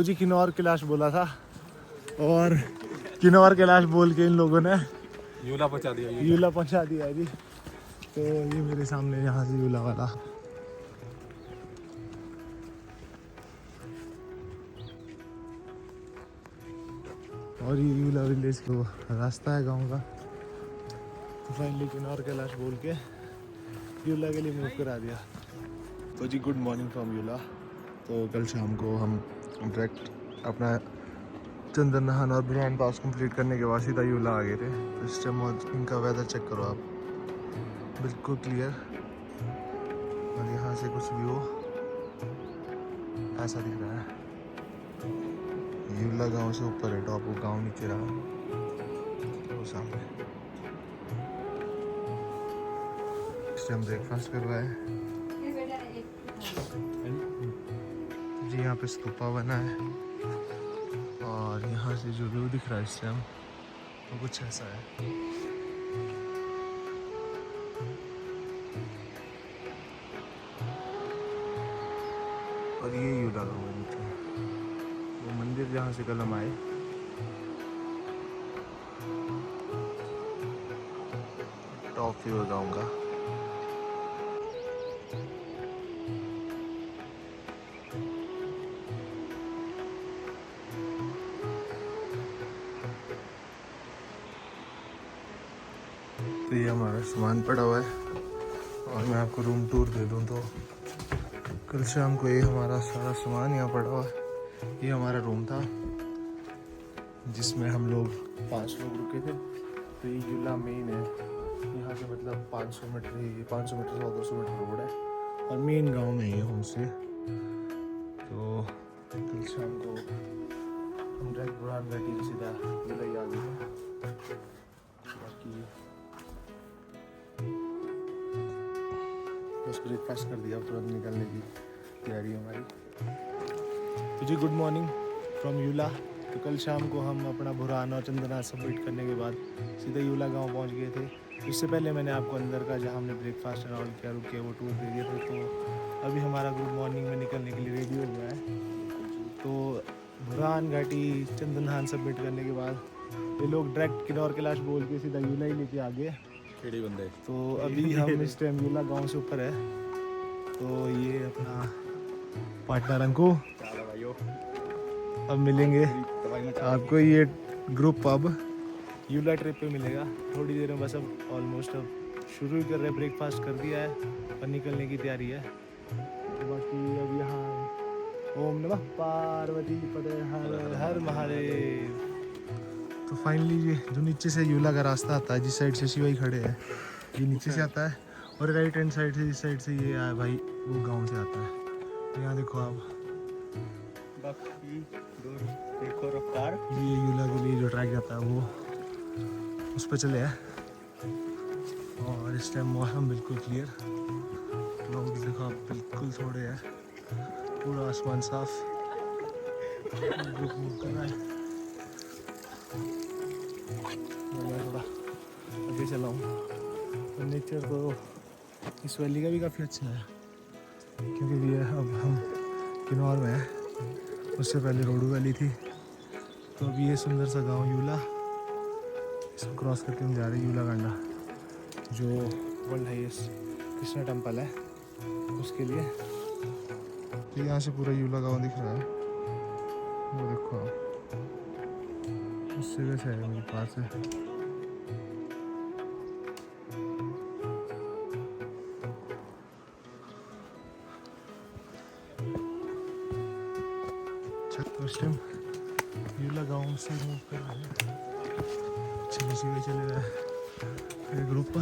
जी किन्नौर कैलाश बोला था और किन्नौर कैलाश बोल के इन लोगों ने यूला पहुंचा दिया। यूला पहुंचा दिया है जी। तो ये मेरे सामने यहाँ से यूला वाला और ये यूला विलेज को रास्ता है गांव का। तो फाइनली किन्नौर कैलाश बोल के यूला के लिए मूव करा दिया। तो जी गुड मॉर्निंग फ्रॉम यूला। तो कल शाम को हम डायरेक्ट अपना चंदन नहान और बुरहान पास कंप्लीट करने के बाद सीधा यूला आ गए थे। तो इस टाइम इनका वेदर चेक करो आप, बिल्कुल क्लियर। और यहाँ से कुछ व्यू ऐसा दिख रहा है। यूला गांव से ऊपर है, टॉप वो गांव नीचे रहा वो सामने। इस टाइम ब्रेकफास्ट कर रहा है जी। यहाँ पे स्तूपा बना है और यहाँ से जो व्यू दिख रहा है इस टाइम वो कुछ ऐसा है। और ये यूला गाँव है नीचे, वो मंदिर जहाँ से कल हम आए। टॉप व्यू गाँव का। तो ये हमारा सामान पड़ा हुआ है और मैं आपको रूम टूर दे दूँ तो कल शाम को ये हमारा सारा सामान यहाँ पड़ा हुआ है। ये हमारा रूम था जिसमें हम लोग 5 लोग रुके थे। तो ये यूला मेन है, यहाँ से मतलब 500 मीटर ही, 500 मीटर 200 मीटर रोड है और मेन गांव में ही है हमसे। तो कल शाम को हम डायरेक्ट बुरहान घाटी से सीधा यूला ही आ गए। बाकी बस ब्रेकफास्ट कर दिया, तुरंत निकलने की तैयारी हमारी। तो जी गुड मॉर्निंग फ्रॉम यूला। तो कल शाम को हम अपना बुरहान और चंदना सबमिट करने के बाद सीधे यूला गांव पहुंच गए थे। इससे पहले मैंने आपको अंदर का जहां हमने ब्रेकफास्ट एंड ऑल किया रुके वो टूर दे दिया था। तो अभी हमारा ग्रुप मॉर्निंग में निकलने के लिए रेडी हो गया है। तो बुरहान घाटी चंदनहान सबमिट करने के बाद ये लोग डायरेक्ट किन्नौर कैलाश बोल के सीधा यूला ही लेके आ गए। खेड़ी बंदे। तो अभी हम इस टाइम यूला गांव से ऊपर है। तो ये अपना पार्टनर अंकु, अब मिलेंगे आपको। ये ग्रुप अब यूला ट्रिप पे मिलेगा थोड़ी देर में। बस अब ऑलमोस्ट अब शुरू ही कर रहे हैं, ब्रेकफास्ट कर दिया है और निकलने की तैयारी है। तो बाकी अब यहाँ ओम नमः पार्वती पते हर हर महादेव। तो फाइनली ये जो नीचे से यूला का रास्ता आता है, जिस साइड से शिवाई खड़े हैं ये नीचे से आता है और राइट हैंड साइड से इस साइड से ये आया भाई वो गांव से आता है। तो यहाँ देखो आप, देखो रफ्तार। ये यूला के लिए जो ट्रैक जाता है वो उस पर चले हैं। और इस टाइम मौसम बिल्कुल क्लियर, लोग देखो आप बिल्कुल थोड़े हैं, पूरा आसमान साफ कर रहा है। मैं थोड़ा आगे चला हूँ। तो नेचर तो इस वैली का भी काफ़ी अच्छा है क्योंकि ये अब हम किन्नौर में है, उससे पहले रोडू वैली थी। तो अभी ये सुंदर सा गांव यूला, इसको क्रॉस करके हम जा रहे हैं यूला कांडा जो वर्ल्ड हाईएस्ट कृष्णा टेम्पल है उसके लिए। तो यहाँ से पूरा यूला गांव दिख रहा है, वो देखो आप, उस जगह से है मेरे पास है। उस टाइम यूला गाँव से मूव कर रहे हैं, चले रहे हैं ग्रुप।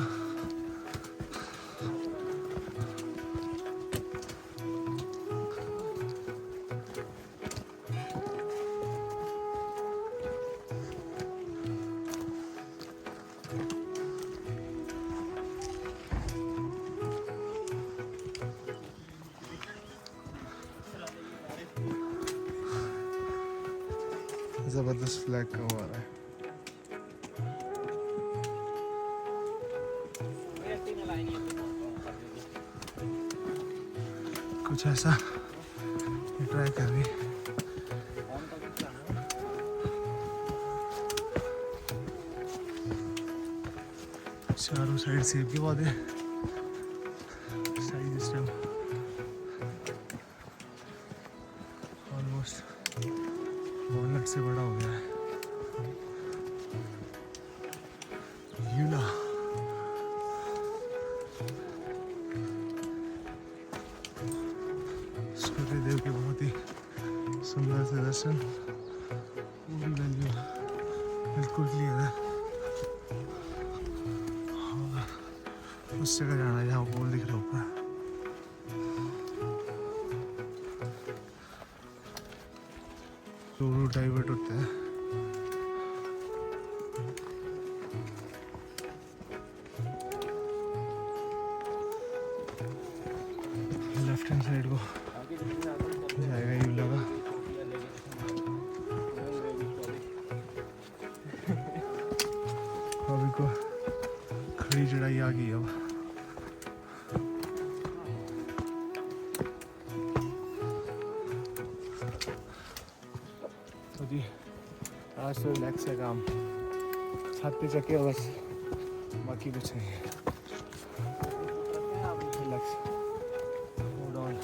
जबरदस्त फ्लैग का हुआ है। कुछ ऐसा ये ट्रैक है अभी। चारों साइड सेब के पौधे। साइज इस टाइम ऑलमोस्ट वॉलनट से बड़ा हो गया है। यूला सूर्यदेव के बहुत ही सुंदर से दर्शन। पूरी वैल्यू बिल्कुल क्लियर है। और उस जगह जाना है जहाँ पोल दिख रहा है ऊपर। रोड डाइवर्ट होता है। लेफ्ट हैंड साइड को जाएगा यूला का। अभी को खड़ी चढ़ाई आ गई अब। तो जी आज तो रिलैक्स है काम, छत पे चके बस, बाकी कुछ नहीं है। Relax mood on.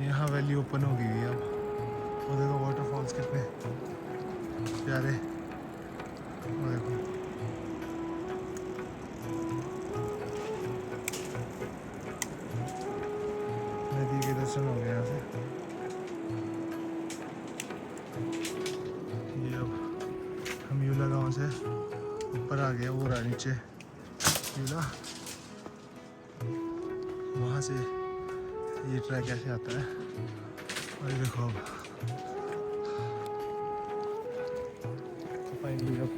यहाँ वैली ओपन हो गई है अब। वो देखो वाटरफॉल्स कितने प्यारे। वो देखो नदी के दर्शन हो गए यहाँ से। ये अब हम यूला गांव से ऊपर आ गए। वो रहा नीचे यूला, वहाँ से ये ट्रैक ऐसे आता है। और ये देखो अब तो फाइनली अब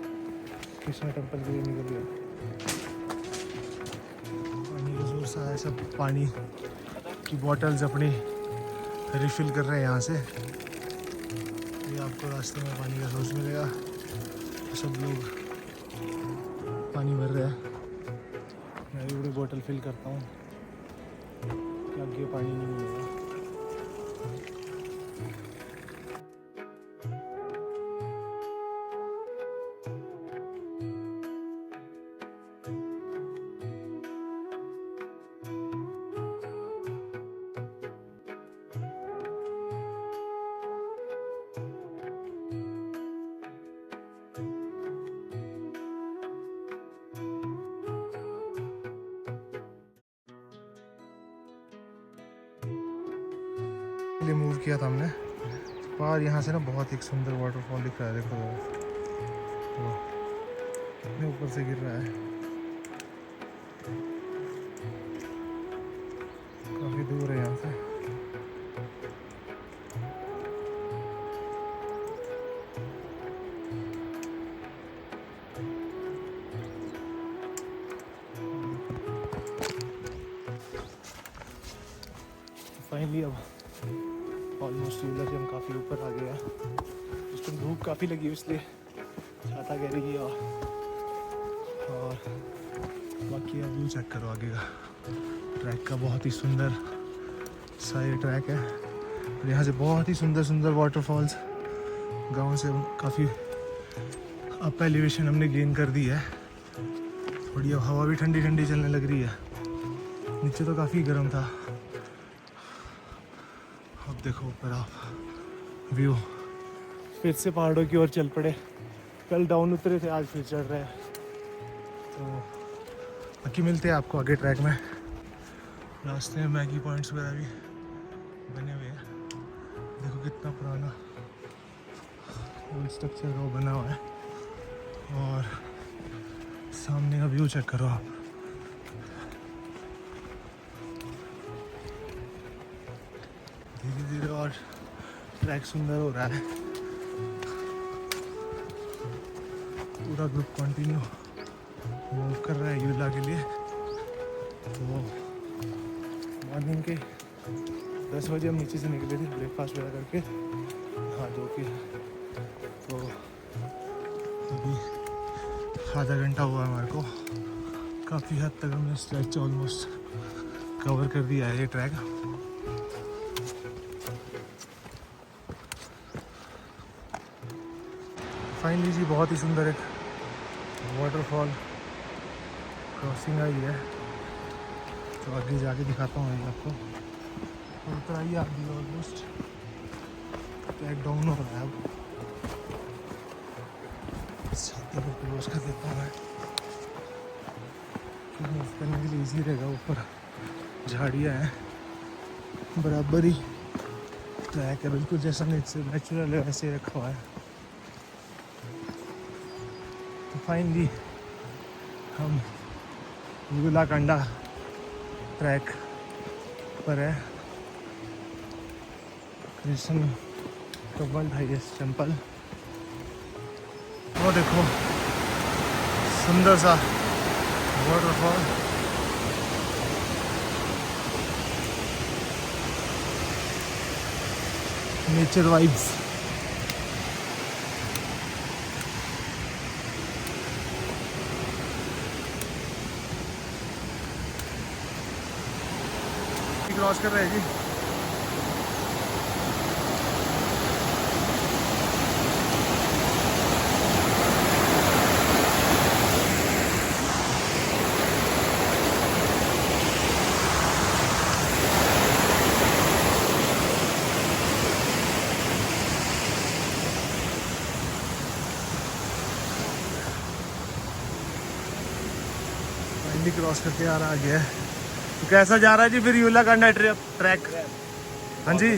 कृष्णा टेम्पल के लिए निकल गया। पानी का सोर्स है, सब पानी की बॉटल्स अपनी रिफिल कर रहे हैं यहाँ से। ये आपको रास्ते में पानी का सोर्स मिलेगा। सब लोग पानी भर रहे हैं। मैं भी बड़ी बोतल फिल करता हूँ, आगे पानी नहीं मिलेगा। लिए मूव किया था हमने बाहर। यहाँ से ना बहुत एक सुंदर वाटरफॉल दिख रहा है। देखो वो कितने ऊपर से गिर रहा है। काफी दूर है यहाँ से। फाइनली अब ऑलमोस्ट यूला से हम काफ़ी ऊपर आ गए हैं। उस टाइम धूप काफ़ी लगी इसलिए छाता कैरी किया। और बाकी अब व्यू चेक करो आगे का। ट्रैक का बहुत ही सुंदर सा ये ट्रैक है। और यहाँ से बहुत ही सुंदर सुंदर वाटरफॉल्स। गांव से काफ़ी अप एलिवेशन हमने गेन कर दी है। थोड़ी अब हवा भी ठंडी ठंडी चलने लग रही है। नीचे तो काफ़ी गर्म था। अब देखो ऊपर आप व्यू। फिर से पहाड़ों की ओर चल पड़े। कल डाउन उतरे थे, आज फिर चढ़ रहे हैं। तो बाकी मिलते हैं आपको आगे ट्रैक में। रास्ते में मैगी पॉइंट्स वगैरह भी बने हुए हैं। देखो कितना पुराना ओल्ड स्ट्रक्चर वो बना हुआ है। और सामने का व्यू चेक करो आप। धीरे धीरे और ट्रैक सुंदर हो रहा है। पूरा ग्रुप कंटिन्यू मूव कर रहा है यूला के लिए। तो मॉर्निंग के 10 बजे हम नीचे से निकले थे ब्रेकफास्ट वगैरह करके, हाँ धो के। तो अभी आधा घंटा हुआ हमारे को, काफ़ी हद तक हमने स्ट्रेच ऑलमोस्ट कवर कर दिया है ये ट्रैक। फाइनली जी बहुत ही सुंदर एक वाटरफॉल क्रॉसिंग आई है, तो आगे जाके दिखाता हूँ मैं आपको। और उतर आइए आप भी, ऑलमोस्ट ट्रैक डाउन हो रहा है अब। इस छाती को क्लोज कर देता हूँ मैं, क्योंकि मूव करने के लिए ईजी रहेगा। ऊपर झाड़ियाँ हैं, बराबर ही ट्रैक है, बिल्कुल जैसा नेचुरल है वैसे ही रखा हुआ है। तो फाइनली हम यूलाकंडा ट्रैक पर है, कृष्ण का वर्ल्ड हाईएस्ट टेम्पल। वो देखो सुंदर सा वाटरफॉल, नेचर वाइब्स। क्रॉस कर रहे हैं जी। फाइनली क्रॉस करके आ रहा आगे है। तो कैसा जा रहा है जी फिर यूलाकंडा ट्रैक? हाँ जी,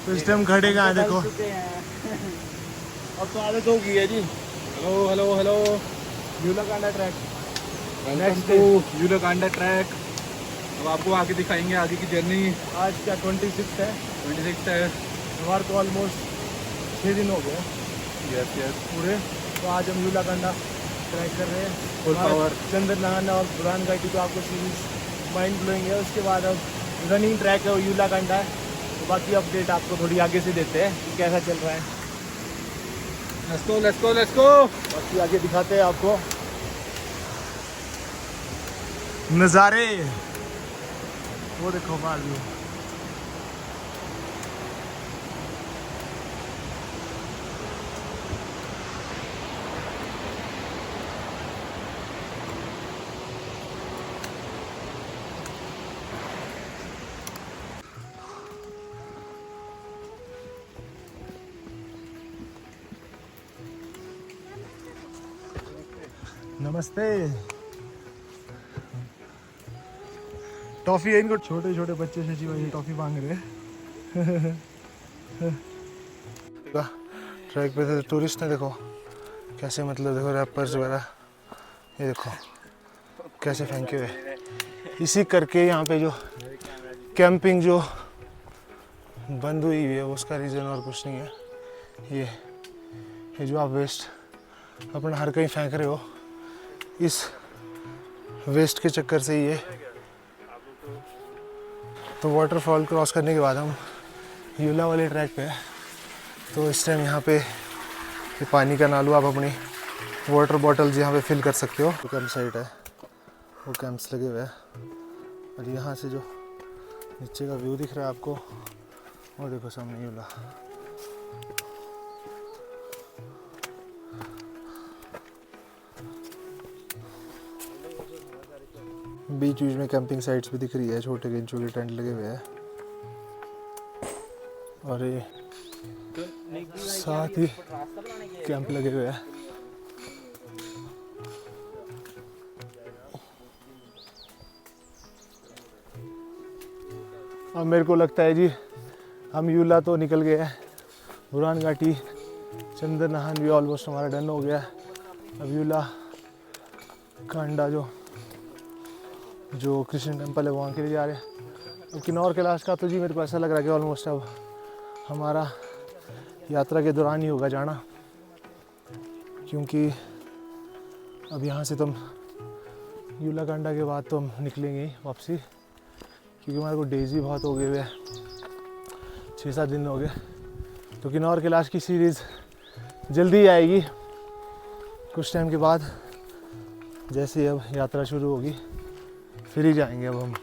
तो इस टाइम खड़े कहाँ हैं देखो। अब तो आदत हो गई है जी। Hello hello hello, Yullakanda track next to Yullakanda track. अब आपको आगे दिखाएंगे आगे की जर्नी। आज क्या 26 है? 26 है हमारे को ऑलमोस्ट 6 दिन हो गए यस यस पूरे। तो आज हम यूलाकंडा ट्रैक कर रहे हैं फुल पावर। चंदन नहाना और बुरान घाटी तो आपको सीरीज माइंड ब्लोइंग है। उसके बाद अब रनिंग ट्रैक है वो यूलाकंडा है। तो बाकी अपडेट आपको थोड़ी आगे से देते हैं कि कैसा चल रहा है। Let's go let's go let's go. बाकी आगे दिखाते हैं आपको नज़ारे। वो देखो बाहर भी। नमस्ते। टॉफी है इनको, छोटे छोटे बच्चे से जी वही टॉफी मांग रहे हैं। ट्रैक पे थे टूरिस्ट ने, देखो कैसे, मतलब देखो रैपर्स वगैरह, ये देखो कैसे फेंके हुए। इसी करके यहाँ पे जो कैंपिंग जो बंद हुई है उसका रीज़न और कुछ नहीं है। ये जो आप वेस्ट अपना हर कहीं फेंक रहे हो, इस वेस्ट के चक्कर से ये। तो वाटरफॉल क्रॉस करने के बाद हम यूला वाले ट्रैक पे है। तो इस टाइम यहाँ पे ये पानी का नालू, आप अपनी वाटर बॉटल्स यहाँ पे फिल कर सकते हो। तो कैंप साइट है, वो कैंप्स लगे हुए हैं। और यहाँ से जो नीचे का व्यू दिख रहा है आपको, वो देखो सामने यूला। बीच बीच में कैंपिंग साइट्स भी दिख रही है, छोटे गेंचों के टेंट लगे हुए हैं। और ये साथ ही कैंप लगे हुए हैं। अब मेरे को लगता है जी हम यूला तो निकल गए हैं, बुरान घाटी चंदन नहान भी ऑलमोस्ट हमारा डन हो गया है। अब यूला कांडा जो कृष्ण टेम्पल है वहाँ के लिए जा रहे हैं। अब किन्नौर कैलाश का तो जी मेरे को ऐसा लग रहा है कि ऑलमोस्ट अब हमारा यात्रा के दौरान ही होगा जाना, क्योंकि अब यहाँ से तुम यूलाकांडा के बाद तो हम निकलेंगे ही वापसी, क्योंकि हमारे को डेज भी बहुत हो गए हुए हैं, 6-7 दिन हो गए। तो किन्नौर कैलाश की सीरीज़ जल्दी ही आएगी कुछ टाइम के बाद, जैसे ही अब यात्रा शुरू होगी फिर ही जाएंगे अब हम।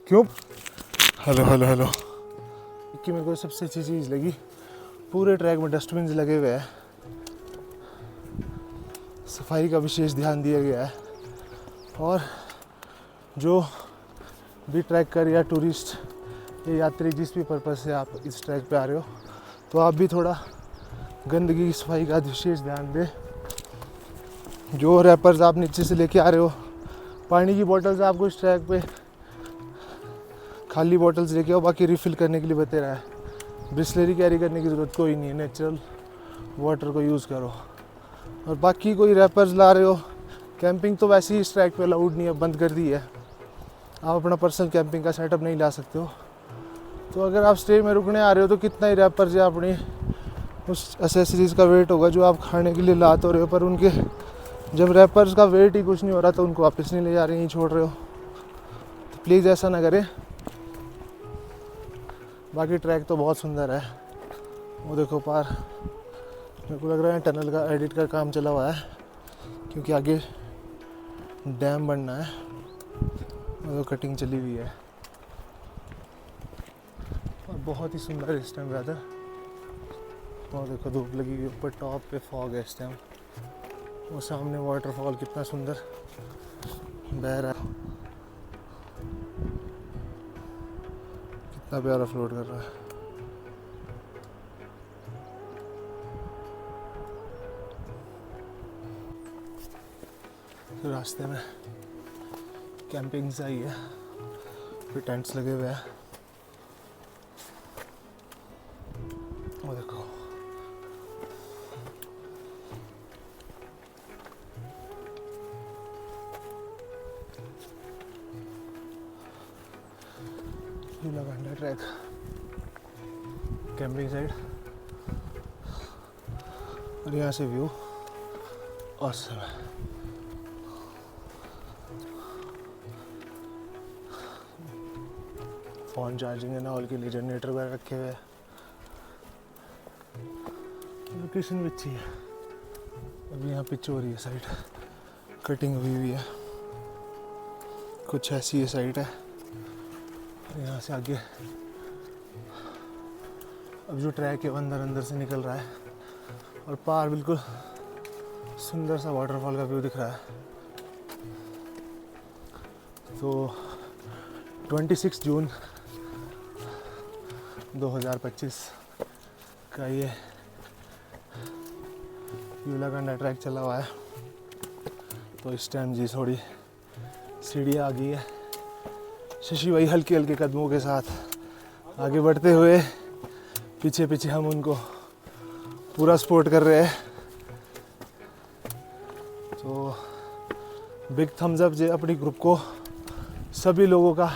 क्यों? Hello hello hello. कि मेरे को सबसे अच्छी चीज़ लगी, पूरे ट्रैक में डस्टबिन लगे हुए हैं, सफाई का विशेष ध्यान दिया गया है। और जो भी ट्रैकर या टूरिस्ट या यात्री जिस भी पर्पज़ से आप इस ट्रैक पे आ रहे हो, तो आप भी थोड़ा गंदगी की सफाई का विशेष ध्यान दें। जो रैपर्स आप नीचे से लेके आ रहे हो, पानी की बॉटल्स आपको इस ट्रैक पे खाली बॉटल्स लेके आओ, बाकी रिफ़िल करने के लिए बता रहा है। ब्रिसलरी कैरी करने की ज़रूरत कोई नहीं है, नेचुरल वाटर को यूज़ करो। और बाकी कोई रैपर्स ला रहे हो, कैंपिंग तो वैसे ही इस ट्रैक पे अलाउड नहीं है, बंद कर दी है। आप अपना पर्सनल कैंपिंग का सेटअप नहीं ला सकते हो। तो अगर आप स्टे में रुकने आ रहे हो तो कितना ही रैपर्स या अपनी उस एसेसरीज़ का वेट होगा जो आप खाने के लिए ला तो रहे हो, पर उनके जब रैपर्स का वेट ही कुछ नहीं हो रहा तो उनको वापस नहीं ले जा रहे, यहीं छोड़ रहे हो। तो प्लीज़ ऐसा ना करें। बाकी ट्रैक तो बहुत सुंदर है, वो देखो पार, मेरे को लग रहा है टनल का एडिट का काम चला हुआ है, क्योंकि आगे डैम बनना है और वो कटिंग चली हुई है। और बहुत ही सुंदर इस टाइम वेदर, और देखो धूप लगी हुई, ऊपर टॉप पे फॉग है इस टाइम, वो सामने वाटरफॉल कितना सुंदर बह रहा है, कितना प्यारा फ्लोट कर रहा है। तो रास्ते में कैंपिंग आई है, फिर टेंट्स लगे हुए हैं, वो देखो यूलाकांडा ट्रैक कैंपिंग साइड, और यहाँ से व्यू ऑसम है। फ़ोन चार्जिंग एंड ऑल के लिए जनरेटर वगैरह रखे हुए हैं। लोकेशन भी अच्छी है। अभी यहाँ पिच हो रही है, साइड कटिंग हुई हुई है, कुछ ऐसी ये साइड है। यहाँ से आगे अब जो ट्रैक है वो अंदर अंदर से निकल रहा है, और पार बिल्कुल सुंदर सा वाटरफॉल का व्यू दिख रहा है। तो 26 जून 2025 का ये यूलाकांडा ट्रैक चला हुआ है। तो इस टाइम जी थोड़ी सीढ़ियाँ आ गई है, शशि भाई हल्के हल्के कदमों के साथ आगे बढ़ते हुए, पीछे पीछे हम उनको पूरा सपोर्ट कर रहे हैं। तो बिग थम्स अप जे अपनी ग्रुप को, सभी लोगों का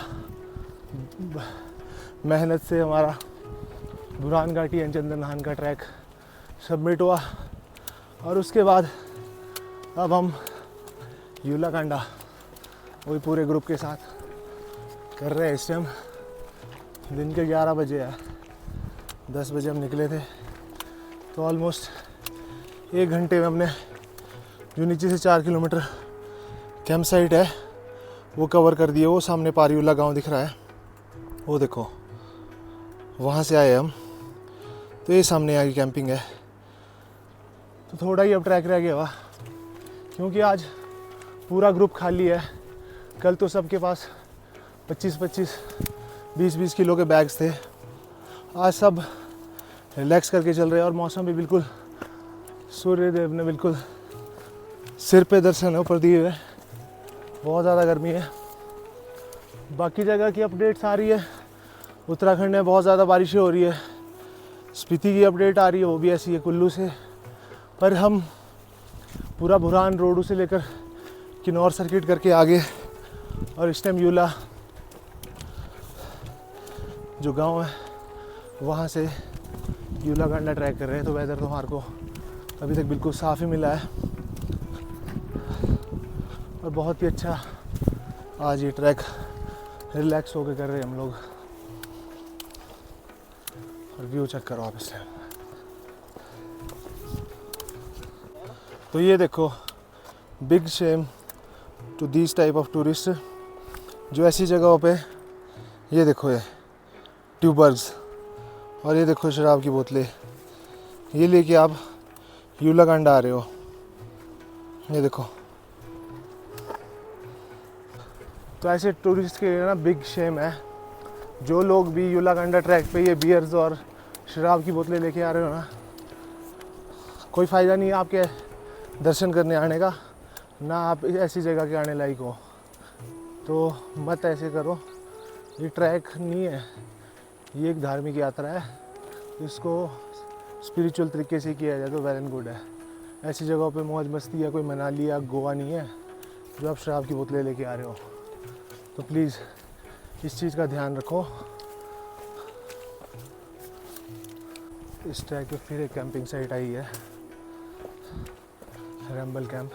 मेहनत से हमारा बुरान घाटी एंड चंदन का ट्रैक सबमिट हुआ, और उसके बाद अब हम यूलाकांडा वही पूरे ग्रुप के साथ कर रहे हैं। इस टाइम दिन के 11 बजे है, 10 बजे हम निकले थे, तो ऑलमोस्ट 1 घंटे में हमने जो नीचे से 4 किलोमीटर कैंप साइट है वो कवर कर दिए। वो सामने पारीउला गांव दिख रहा है, वो देखो वहाँ से आए हम, तो ये सामने आगे कैंपिंग है। तो थोड़ा ही अब ट्रैक रह गया हुआ, क्योंकि आज पूरा ग्रुप खाली है। कल तो सबके पास 25-25, 20-20 किलो के बैग्स थे। आज सब रिलैक्स करके चल रहे हैं, और मौसम भी बिल्कुल, सूर्य देव ने बिल्कुल सिर पे दर्शन ऊपर दिए हुए। बहुत ज़्यादा गर्मी है। बाकी जगह की अपडेट्स आ रही है, उत्तराखंड में बहुत ज़्यादा बारिशें हो रही है। स्पीति की अपडेट आ रही है, वो भी ऐसी है कुल्लू से। पर हम पूरा बुरहान रोड से लेकर किन्नौर सर्किट करके आगे, और इस टाइम यूला जो गांव है वहाँ से यूलाकांडा ट्रैक कर रहे हैं। तो वेदर तो हमारे को अभी तक बिल्कुल साफ़ ही मिला है। और बहुत ही अच्छा आज ये ट्रैक रिलैक्स होकर कर रहे हैं हम लोग। और व्यू चेक करो आप इससे। तो ये देखो, big shame to this type of tourist जो ऐसी जगहों पे, ये देखो ये ट्यूबर्स और ये देखो शराब की बोतलें, ये लेके आप यूलाकांडा आ रहे हो। ये देखो, तो ऐसे टूरिस्ट के लिए ना बिग शेम है। जो लोग भी यूलाकांडा ट्रैक पे ये बियर्स और शराब की बोतलें लेके आ रहे हो ना, कोई फ़ायदा नहीं है आपके दर्शन करने आने का, ना आप ऐसी जगह के आने लायक हो। तो मत ऐसे करो। ये ट्रैक नहीं है, ये एक धार्मिक यात्रा है। इसको स्पिरिचुअल तरीके से किया जाए तो वेल एंड गुड है। ऐसी जगहों पे मौज मस्ती या कोई मनाली या गोवा नहीं है जो आप शराब की बोतलें लेके आ रहे हो। तो प्लीज़ इस चीज़ का ध्यान रखो। इस ट्रैक पे फिर एक कैंपिंग साइट आई है, रैम्बल कैंप।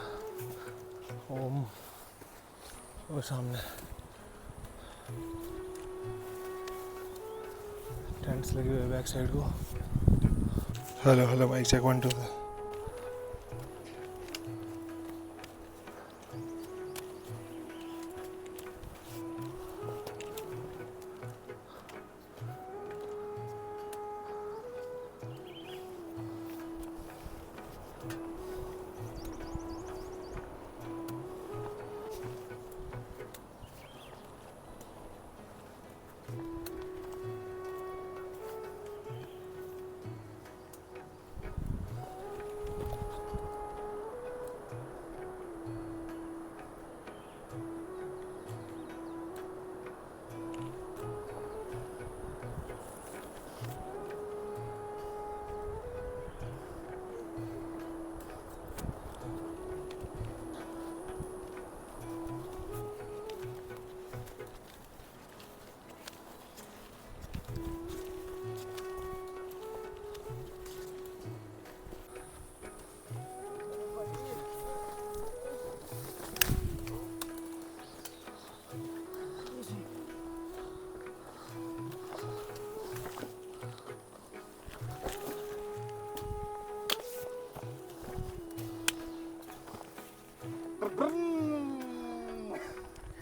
ओम और सामने टेंट्स लगे हुए बैक साइड को। Hello hello mike check 1 2 3।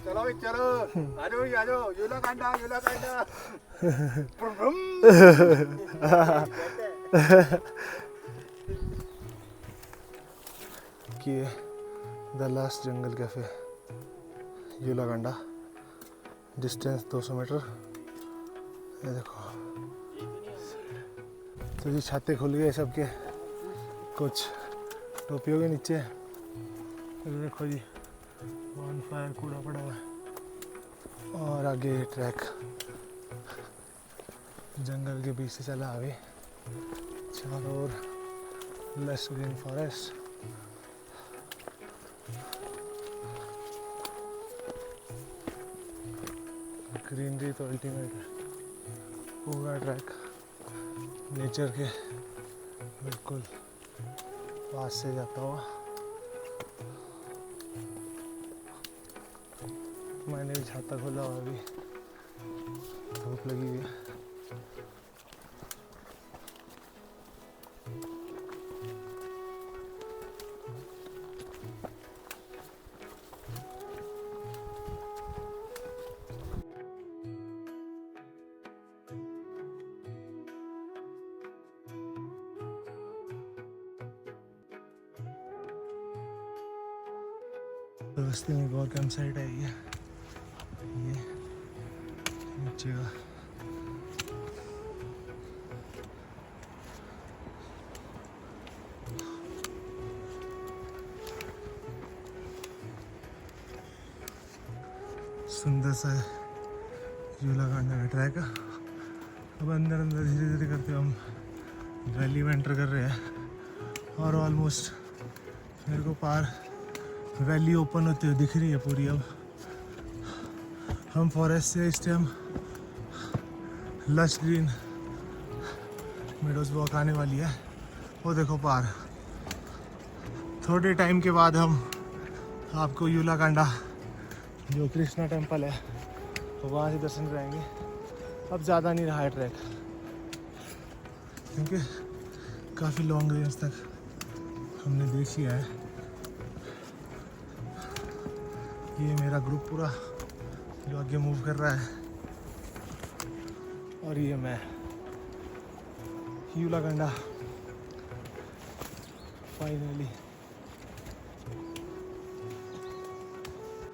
चलो भाई चलो, आ जाओ यूलाकांडा यूलाकांडा। कि the last jungle cafe Yullakanda, distance 200 metre. ये देखो, तो ये छाते खुल गए सबके, कुछ टोपियों के नीचे। ये देखो जी, वन फायर कूड़ा पड़ा हुआ है। और आगे ट्रैक जंगल के बीच से चला आगे, चारों ओर लश ग्रीन फॉरेस्ट। ग्रीनरी तो अल्टीमेट है। पूरा ट्रैक नेचर के बिल्कुल पास से जाता हुआ। मैंने भी छाता खोला हुआ, अभी धूप लगी हुई है। रास्ते में एक और कैंप साइट आई है, ये नीचे का। सुंदर सा यूलाकांडा का ट्रैक। अब अंदर अंदर धीरे धीरे करते हम वैली में एंटर कर रहे हैं और ऑलमोस्ट मेरे को पार वैली ओपन होते हुए दिख रही है पूरी। अब हम फॉरेस्ट से इस time lush green meadows walk आने वाली है। वो देखो पार, थोड़े टाइम के बाद हम आपको यूलाकांडा जो कृष्णा टेम्पल है तो वहाँ से दर्शन कराएंगे। अब ज़्यादा नहीं रहा है ट्रैक, क्योंकि काफ़ी लॉन्ग रेंज तक हमने देख लिया है। ये मेरा ग्रुप पूरा जो आगे मूव कर रहा है, और ये मैं यूलाकांडा फाइनली।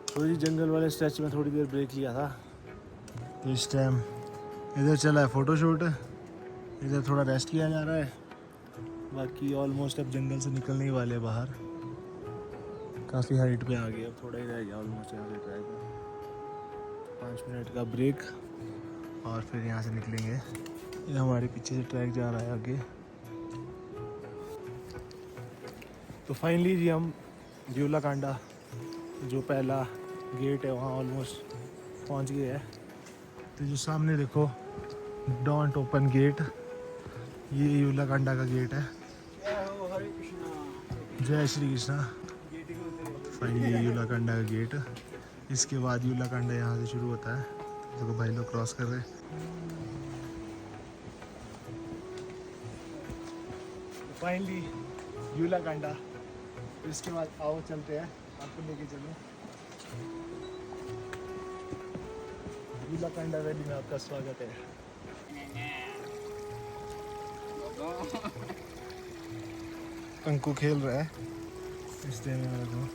तो जी जंगल वाले स्ट्रेच में थोड़ी देर ब्रेक लिया था, तो इस टाइम इधर चला है फ़ोटोशूट, इधर थोड़ा रेस्ट किया जा रहा है। बाकी ऑलमोस्ट अब जंगल से निकलने ही वाले बाहर, काफ़ी हाइट पे आ गए, अब थोड़ा ही रह गया ऑलमोस्ट यहाँ से ट्रैक में। 5 मिनट का ब्रेक और फिर यहाँ से निकलेंगे। ये हमारे पीछे से ट्रैक जा रहा है आगे। तो फाइनली जी हम यूलाकांडा जो पहला गेट है वहाँ ऑलमोस्ट पहुँच गए हैं। तो जो सामने देखो डोंट ओपन गेट, ये यूलाकांडा का गेट है। जय श्री कृष्णा। फाइनली यूलाकांडा का गेट, इसके बाद यूलाकांडा यहाँ से शुरू होता है। देखो भाई लोग क्रॉस कर रहे हैं। फाइनली यूलाकांडा, इसके बाद आओ चलते हैं, आपको लेके चलो। यूलाकांडा वैली में आपका स्वागत है। अंकु खेल रहा है इस टाइम में,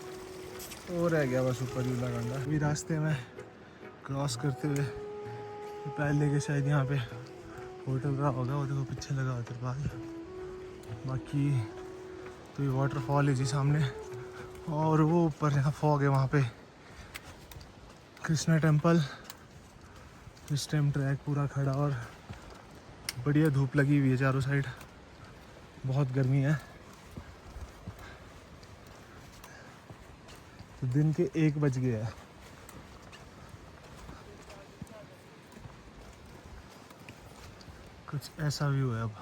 तो रह गया बस ऊपर यूलाकांडा। अभी रास्ते में क्रॉस करते हुए पहले के शायद यहाँ पे होटल रहा होगा, वो देखो पीछे लगा होता है बाहर। बाकी तो ये वाटरफॉल है जी सामने, और वो ऊपर यहाँ फॉग है, वहाँ पे कृष्णा टेम्पल। इस टाइम ट्रैक पूरा खड़ा और बढ़िया धूप लगी हुई है चारों साइड, बहुत गर्मी है। तो दिन के 1 बज गए हैं। कुछ ऐसा व्यू है अब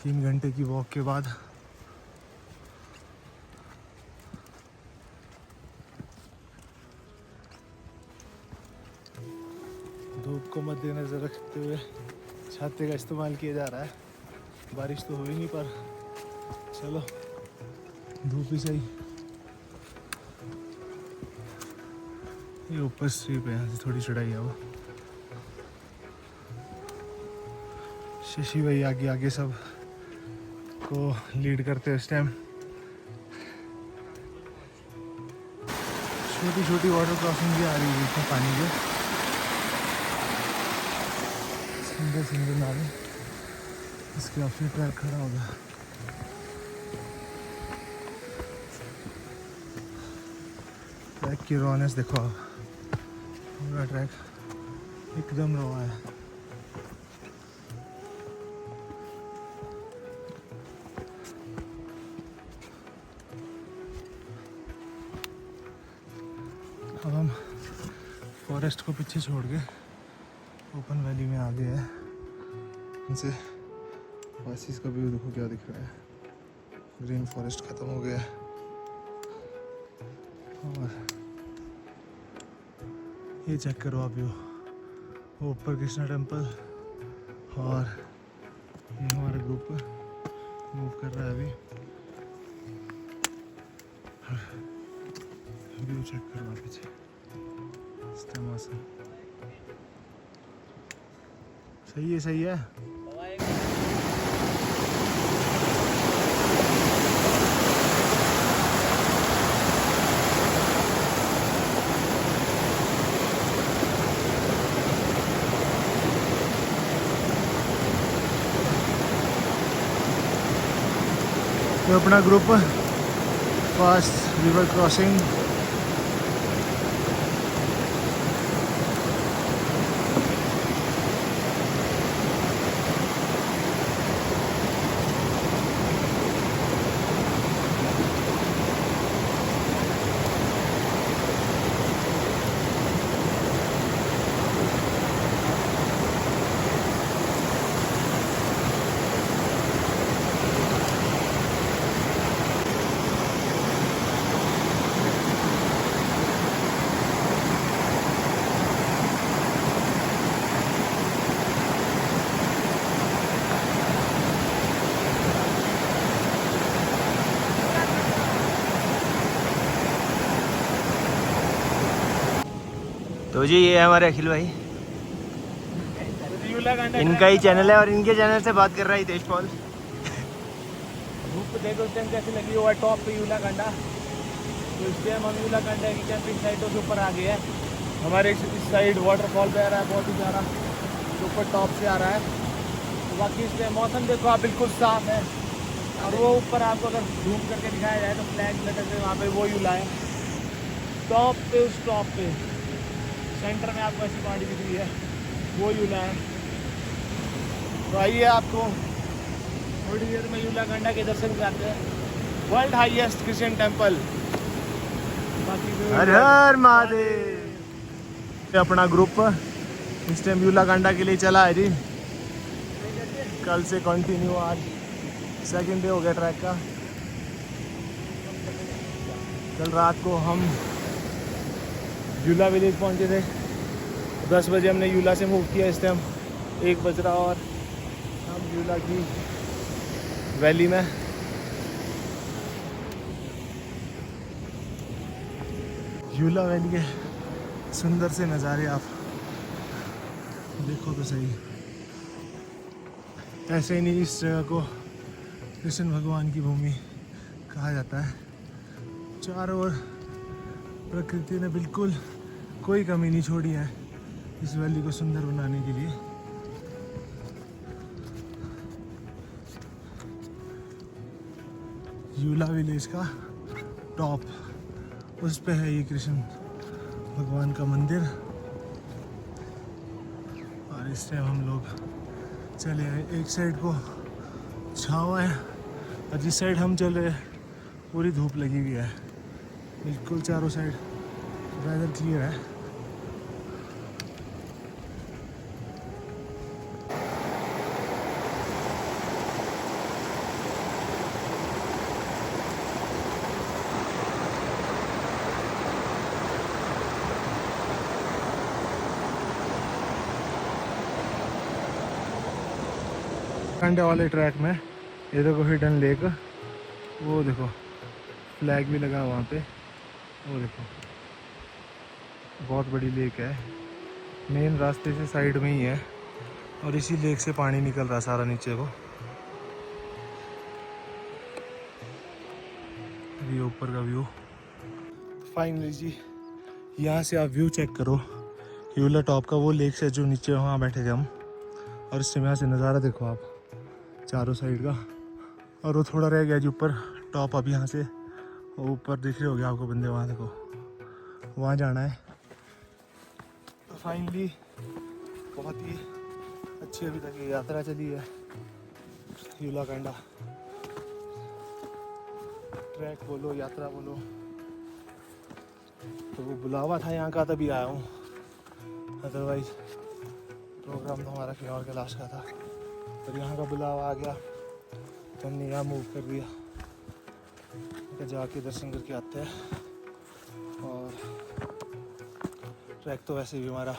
3 घंटे की वॉक के बाद। धूप को मद्देनजर रखते हुए छाते का इस्तेमाल किया जा रहा है। बारिश तो हुई नहीं, पर चलो धूप ही सही। ये ऊपर स्ट्रीप है, यहाँ से थोड़ी चढ़ाई है वो। शशि भाई आगे आगे सब को लीड करते हैं इस टाइम। छोटी छोटी वाटर क्रॉसिंग भी आ रही है इसमें पानी के, सुंदर सुंदर नाले। इसके ऑफिस ट्रैक खड़ा होगा। ट्रैक की रॉनेस देखो, पूरा ट्रैक एकदम रॉ है। अब हम फॉरेस्ट को पीछे छोड़ के ओपन वैली में आ गए हैं। इनसे वासिस का व्यू देखो क्या दिख रहा है। ग्रीन फॉरेस्ट खत्म हो गया है, और ये चेक करो आप व्यू, वो ऊपर कृष्णा टेम्पल, और ये हमारा ग्रुप मूव कर रहा है अभी। व्यू चेक करो आप पीछे, इसका मौसम सही है, सही है। तो अपना ग्रुप फास्ट रिवर क्रॉसिंग तो जी ये है हमारे अखिल भाई, इनका ही चैनल है और इनके चैनल से बात कर रहा है हितेश पॉल। धूप देखो उस टाइम कैसे लगी हुआ टॉप पे यूला कंडा। तो इस टाइम हम यूला कंडा की कैंपिंग साइटों के ऊपर आ गए हैं। हमारे इस साइड वाटरफॉल पे आ रहा है बहुत ही ज़्यादा, जो ऊपर टॉप से आ रहा है। तो बाकी इस टाइम मौसम देखो आप बिल्कुल साफ है। और वो ऊपर आपको अगर झूम करके दिखाया जाए तो फ्लैग लटक रहे वहाँ पे वो यूला है टॉप पे। उस टॉप पे सेंटर में आपको ऐसी पहाड़ी दिख रही है, वो यूला है। तो आइए आपको थोड़ी देर में यूला कंडा के दर्शन कराते हैं, वर्ल्ड हाईएस्ट क्रिश्चियन टेम्पल। हर हर महादेव। अपना ग्रुप इस टाइम यूला कांडा के लिए चला है जी। कल से कंटिन्यू, आज सेकंड डे हो गया ट्रैक का। कल रात को हम यूला विलेज पहुंचे थे, 10 बजे हमने यूला से मूव किया। इस टाइम 1 बज रहा और हम यूला की वैली में। यूला वैली के सुंदर से नज़ारे आप देखो तो सही। ऐसे ही नहीं, इस जगह को कृष्ण भगवान की भूमि कहा जाता है। चारों ओर प्रकृति ने बिल्कुल कोई कमी नहीं छोड़ी है इस वैली को सुंदर बनाने के लिए। यूला विलेज का टॉप, उस पे है ये कृष्ण भगवान का मंदिर। और इस टाइम हम लोग चले आए, एक साइड को छाँव है और जिस साइड हम चल रहे हैं पूरी धूप लगी हुई है। बिल्कुल चारों साइड वेदर क्लियर है। कंडे वाले ट्रैक में ये देखो हिडन लेक, वो देखो फ्लैग भी लगा वहाँ पे, वो देखो बहुत बड़ी लेक है। मेन रास्ते से साइड में ही है और इसी लेक से पानी निकल रहा सारा नीचे को। ये ऊपर का व्यू फाइनली जी, यहाँ से आप व्यू चेक करो यूला टॉप का, वो लेक से जो नीचे वहाँ बैठे थे हम। और इस समय यहाँ से नज़ारा देखो आप चारों साइड का। और वो थोड़ा रह गया जो ऊपर टॉप, अब यहाँ से वो ऊपर दिख रहे होगे आपको बंदे, वहाँ देखो वहाँ जाना है। तो फाइनली बहुत ही अच्छी अभी तक ये यात्रा चली है यूला कांडा। ट्रैक बोलो, यात्रा बोलो, तो वो बुलावा था यहाँ का तभी आया हूँ, अदरवाइज प्रोग्राम तो हमारा कहीं और कैलाश का था। पर यहाँ का बुलावा आ गया तो हमने यहाँ मूव कर दिया, तो जाके दर्शन करके आते हैं। और ट्रैक तो वैसे भी हमारा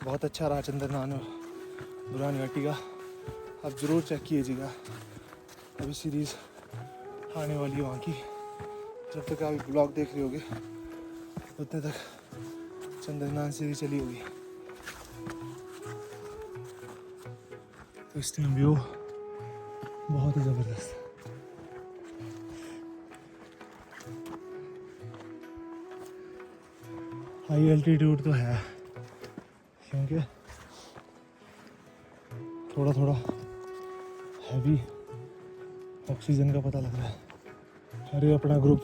बहुत अच्छा रहा चंद्रनान दुरानी घाटी का, आप ज़रूर चेक कीजिएगा। अभी सीरीज़ आने वाली है वहाँ की, जब तक आप ब्लॉग देख रहे होगे उतने तक चंद्रनान सीरीज चली होगी। तो इस टाइम व्यू बहुत ही ज़बरदस्त। हाई एल्टीट्यूड तो है क्योंकि थोड़ा थोड़ा हैवी ऑक्सीजन का पता लग रहा है। और ये अपना ग्रुप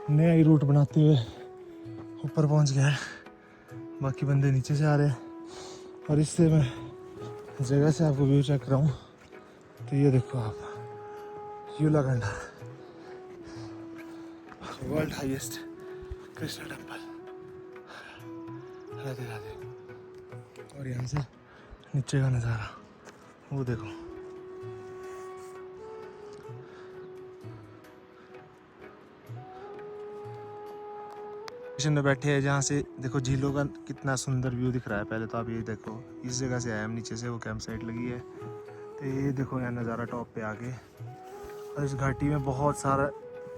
नया ही रूट बनाते हुए ऊपर पहुंच गया है, बाकी बंदे नीचे से आ रहे हैं। और इससे मैं जगह से आपको व्यू चेक कर रहा हूँ, तो ये देखो आप Yulla Kanda, world highest Krishna temple. Radhe Radhe. और यहाँ से नीचे का नज़ारा वो देखो, स्टेशन में बैठे हैं जहाँ से देखो झीलों का कितना सुंदर व्यू दिख रहा है। पहले तो आप ये देखो, इस जगह से आए हम, नीचे से वो कैंप साइट लगी है। तो ये देखो यहाँ नज़ारा टॉप पे आके, और इस घाटी में बहुत सारा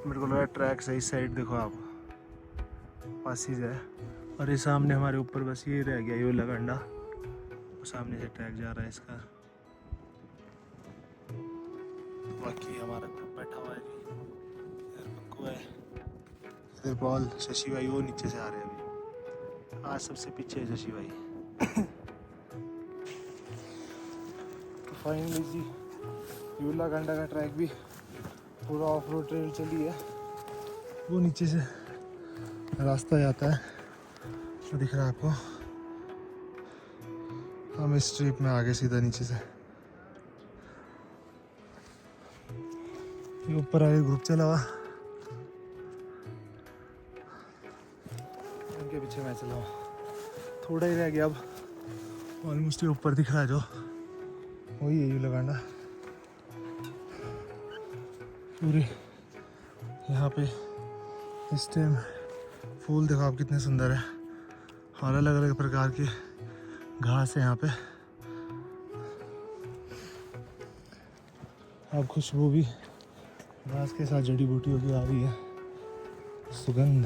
मेरे को लगा ट्रैक्स है। इस साइड देखो आप पासीज है और ये सामने हमारे ऊपर बस ये रह गया यूलाकंडा, और सामने से ट्रैक जा रहा है इसका। बाकी हमारा ग्रुप बैठा हुआ है जी, इधर पक्कू है, इधर पॉल, शशि भाई वो नीचे से आ रहे हैं अभी, आज सबसे पीछे है शशि भाई। तो फाइनली जी यूलाकंडा का ट्रैक भी पूरा ऑफ रोड ट्रेल चली है, वो नीचे से रास्ता जाता है, वो दिख रहा है आपको। हम इस स्ट्रीप में आगे सीधा नीचे से ये ऊपर आगे ग्रुप चला हुआ, उनके पीछे मैं चला हुआ। थोड़ा ही रह गया अब, ऑलमोस्ट ये ऊपर दिख रहा है जो, वही है यूलाकंडा। पूरे यहाँ पे इस टाइम फूल देखो आप कितने सुंदर है, और अलग अलग प्रकार के घास है यहाँ पे। अब खुशबू भी घास के साथ जड़ी बूटियों की आ रही है, सुगंध।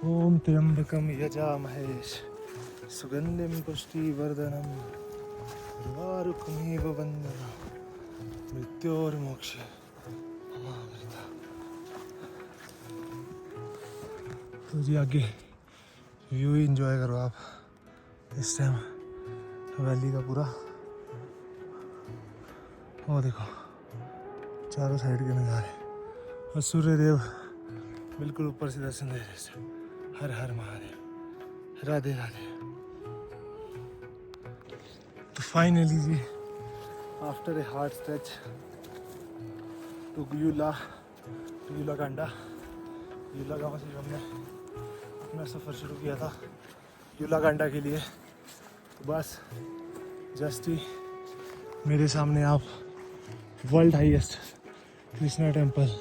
ओम त्र्यंबकम यजामहे सुगंधिम पुष्टिवर्धनम उर्वारुकमेव वंदना मृत्योर्मोक्ष अमामृता। तो जी आगे व्यू ही इंजॉय करो आप इस टाइम वैली का पूरा। वो देखो चारों साइड के नज़ारे, और सूर्यदेव बिल्कुल ऊपर से दर्शन दे रहे हैं। हर हर महादेव, राधे राधे। तो फाइनली जी after a hard stretch to Yullakanda, Yulla गाँव से हमने अपना सफ़र शुरू किया था यूलाकंडा के लिए। तो बस जस्ट ही मेरे सामने आप वर्ल्ड हाईएस्ट कृष्णा टेम्पल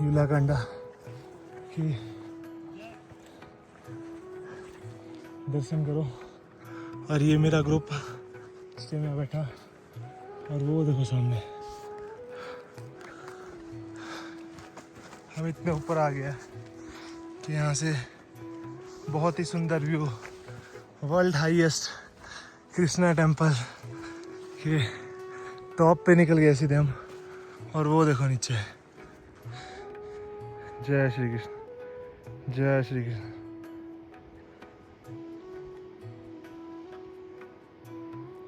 यूलाकंडा की दर्शन करो। और ये मेरा ग्रुप इसके में बैठा, और वो देखो सामने हम इतने ऊपर आ गया कि यहाँ से बहुत ही सुंदर view, world highest Krishna temple के टॉप पे निकल गए सीधे हम। और वो देखो नीचे, जय श्री कृष्ण, जय श्री कृष्ण।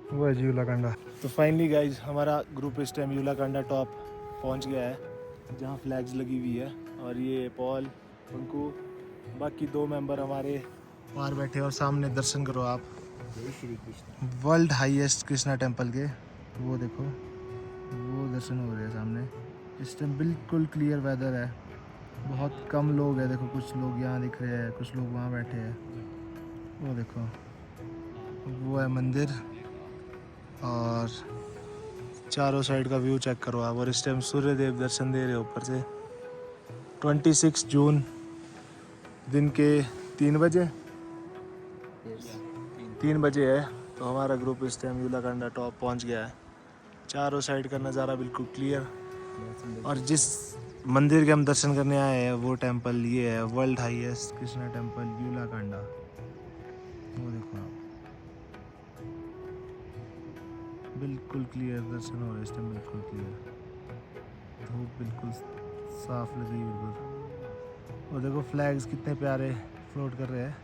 वो है यूलाकंडा। तो फाइनली गाइज हमारा ग्रुप इस टाइम यूलाकंडा टॉप पहुंच गया है, जहाँ फ्लैग्स लगी हुई है। और ये पॉल, पंकु, बाकी 2 मेंबर हमारे बाहर बैठे, और सामने दर्शन करो आप वर्ल्ड हाईएस्ट कृष्णा टेम्पल के। वो देखो वो दर्शन हो रहे हैं सामने। इस टाइम बिल्कुल क्लियर वेदर है, बहुत कम लोग हैं। देखो कुछ लोग यहाँ दिख रहे हैं, कुछ लोग वहाँ बैठे हैं। वो देखो वो है मंदिर, और चारों साइड का व्यू चेक करो आप। और इस टाइम सूर्यदेव दर्शन दे रहे हैं ऊपर से। 26 जून दिन के 3 बजे 3 बजे है। तो हमारा ग्रुप इस टाइम यूलाकंडा टॉप पहुंच गया है। चारों साइड का नज़ारा बिल्कुल क्लियर, और जिस मंदिर के हम दर्शन करने आए हैं वो टेम्पल ये है, वर्ल्ड हाईएस्ट कृष्णा टेम्पल यूलाकंडा। वो देखो आप, बिल्कुल क्लियर दर्शन हो रहे हैं इस टाइम, बिल्कुल क्लियर। धूप बिल्कुल साफ लग रही है बिल्कुल। और देखो फ्लैग्स कितने प्यारे फ्लोट कर रहे हैं।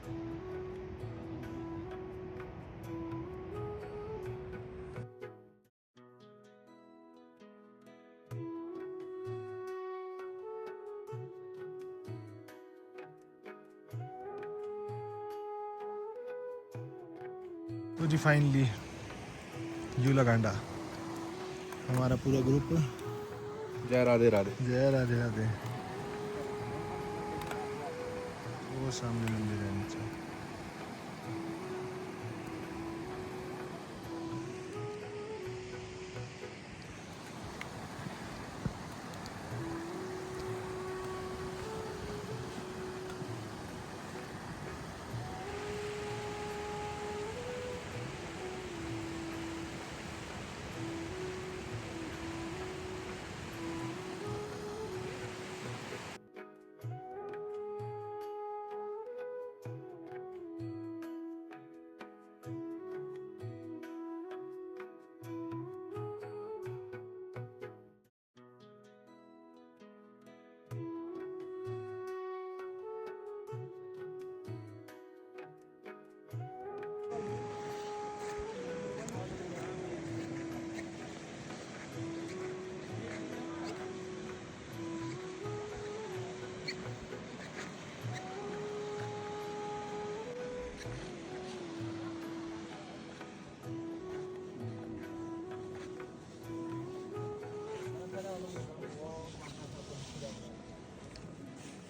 तो जी फाइनली यूलाकंडा हमारा पूरा ग्रुप, जय राधे राधे। जय राधे राधे। वो सामने मंदिर है नीचे।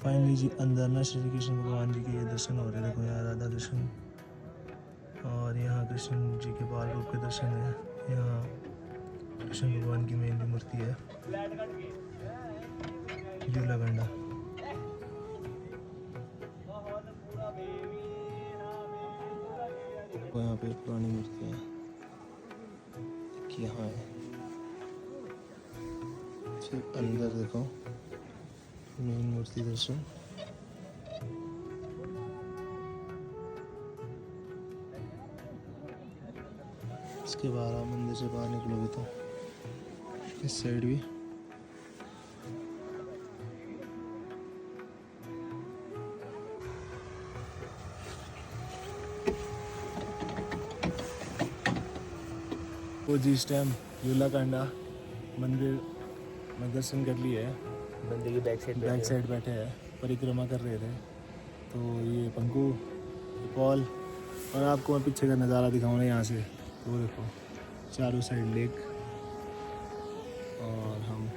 फाइनली जी अंदर ना श्री कृष्ण भगवान जी के ये दर्शन हो रहे हैं। देखो यहाँ राधा कृष्ण और यहाँ कृष्ण जी के बाल रूप के दर्शन है। यहाँ कृष्ण भगवान की मेन मूर्ति है यूलागंडा। यहाँ पे पुरानी मूर्ति है यहाँ है। फिर अंदर देखो मेन मूर्ति दर्शन। इसके बाद आप मंदिर से बाहर निकलोगे तो इस साइड भी वो जी इस टाइम यूलाकांडा मंदिर में दर्शन कर लिए है। बंदे की बैक साइड बैठे हैं, परिक्रमा कर रहे थे। तो ये पंकु, पॉल और आपको मैं पीछे का नज़ारा दिखाऊंगा यहाँ से। वो देखो चारों साइड लेक और हम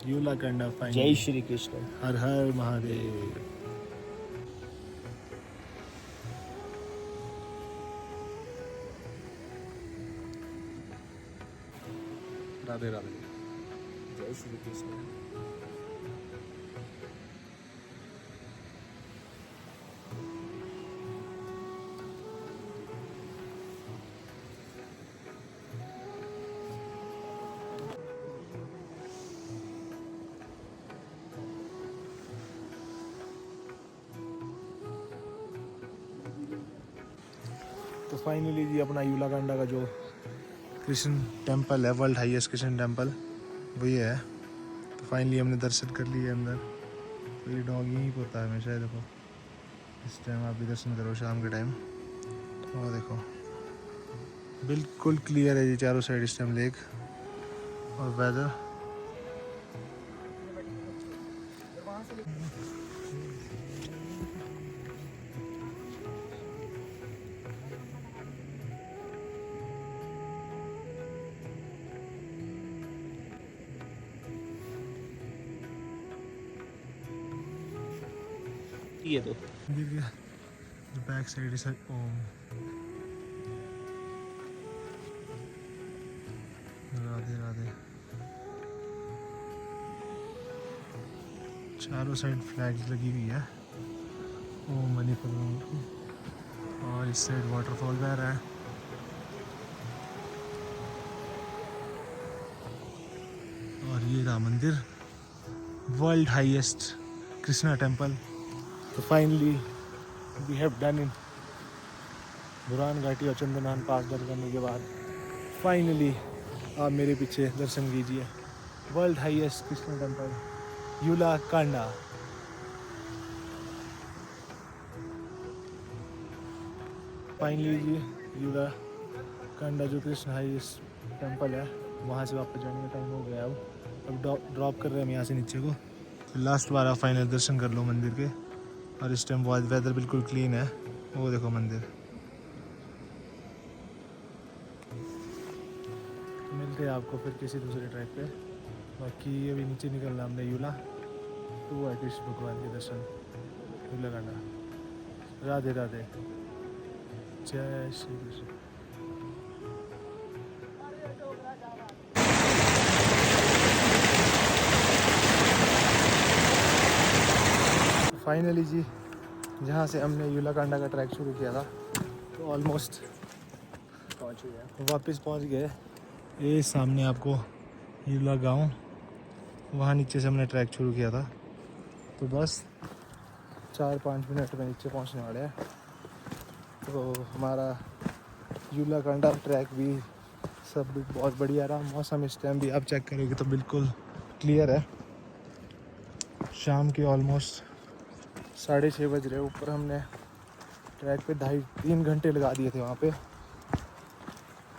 यूलाकांडा फाइनल। जय श्री कृष्ण। हर हर महादेव। राधे राधे। जय श्री कृष्ण। तो फाइनली जी अपना यूलाकांडा का जो कृष्ण टेम्पल है, वर्ल्ड हाईएस्ट कृष्ण टेम्पल, वो ये है। तो फाइनली हमने दर्शन कर लिए अंदर। तो ये डॉग यहीं पर होता है हमेशा। देखो इस टाइम आप भी दर्शन करो शाम के टाइम। और देखो बिल्कुल क्लियर है जी चारों साइड इस टाइम लेक और वेदर। ये तो बैक साइड इज ओम। राधे राधे। चारों साइड फ्लैग्स लगी हुई है ओम मणिपुर की। और इस साइड वाटरफॉल बह रहा है। और ये रहा मंदिर, वर्ल्ड हाईएस्ट कृष्णा टेम्पल। तो finally we have done in Buran Ghati और चंदनान पास डन करने के बाद फाइनली आप मेरे पीछे दर्शन कीजिए world highest Krishna temple Yullakanda. Finally जी यूलाकांडा जो कृष्ण हाईएस्ट टेम्पल है वहाँ से वापस जाने का टाइम हो गया। अब ड्रॉप कर रहे हैं हम यहाँ से नीचे को। तो लास्ट बार आप फाइनल दर्शन कर लो मंदिर के। और इस टाइम वेदर बिल्कुल क्लीन है। वो देखो मंदिर। मिलते हैं आपको फिर किसी दूसरे ट्रैक पे। बाकी अभी नीचे निकलना हमने यूला। तो वो है कृष्ण भगवान के दर्शन यूलाकांडा। राधे राधे। जय श्री कृष्ण। फाइनली जी जहाँ से हमने यूलाकांडा का ट्रैक शुरू किया था तो ऑलमोस्ट वापस पहुँच गए। ये सामने आपको यूला गांव, वहाँ नीचे से हमने ट्रैक शुरू किया था। तो बस 4-5 मिनट में नीचे पहुँचने वाले हैं। तो हमारा यूलाकांडा ट्रैक भी सब भी बहुत बढ़िया रहा। मौसम इस टाइम भी आप चेक करोगे तो बिल्कुल क्लियर है। शाम के ऑलमोस्ट 6:30 बज रहे। ऊपर हमने ट्रैक पे 2.5-3 घंटे लगा दिए थे वहाँ पे।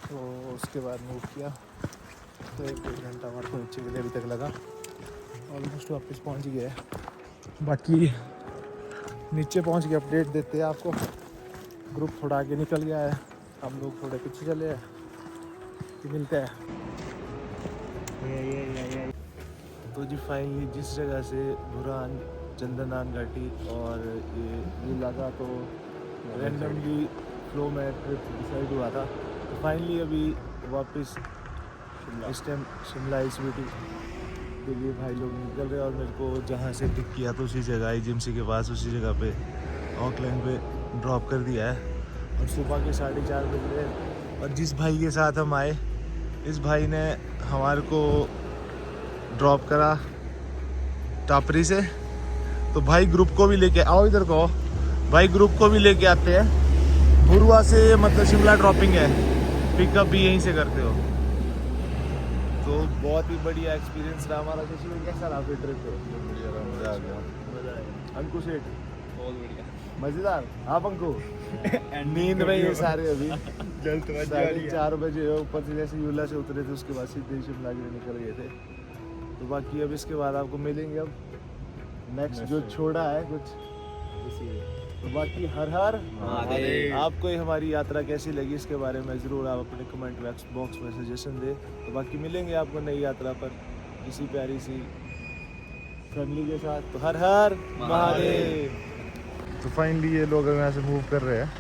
तो उसके बाद मूव किया तो 1-1.5 घंटा हमारे को नीचे के लिए अभी तक लगा। ऑलमोस्ट वापस पहुँच गए। बाकी नीचे पहुँच के अपडेट देते हैं आपको। ग्रुप थोड़ा आगे निकल गया है, हम लोग थोड़े पीछे चले हैं। तो मिलते हैं। तो जी फाइनली जिस जगह से बुरहान, चंदनान घाटी और ये लगा तो रैंडमली फ्लो में ट्रिप डिसाइड हुआ था। तो फाइनली अभी वापस इस टाइम शिमला ICVT के लिए भाई लोग निकल रहे हैं, और मेरे को जहाँ से पिक किया तो उसी जगह IGMC के पास उसी जगह पे ऑकलैंड पे ड्रॉप कर दिया है। और सुबह के 4:30 बज रहे हैं। और जिस भाई के साथ हम आए, इस भाई ने हमारे को ड्रॉप करा टापरी से। तो भाई ग्रुप को भी लेके आओ, इधर को भाई ग्रुप को भी लेके आते हैं। बुरुआ से मतलब शिमला ड्रॉपिंग है, पिकअप भी यहीं से करते हो। तो बहुत ही बढ़िया एक्सपीरियंस रहा हमारा। कैसा रहा फिर ट्रिप? मजा आ गया। अंकु सेठ बहुत बढ़िया, मजेदार। आप अंकु नींद में ये सारे अभी जल्द 4:30 बजे ऊपर से जैसे यूला से उतरे थे, उसके बाद सीधे शिमला के लिए निकल गए थे। तो बाकी अब इसके बाद आपको मिलेंगे अब नेक्स्ट जो छोड़ा है कुछ। तो बाकी हर हर महादेव। आपको ये हमारी यात्रा कैसी लगी इसके बारे में ज़रूर आप अपने कमेंट बॉक्स में सजेशन दें। तो बाकी मिलेंगे आपको नई यात्रा पर किसी प्यारी सी फैमिली के साथ। तो हर हर महादेव। तो फाइनली ये लोग यहाँ से मूव कर रहे हैं।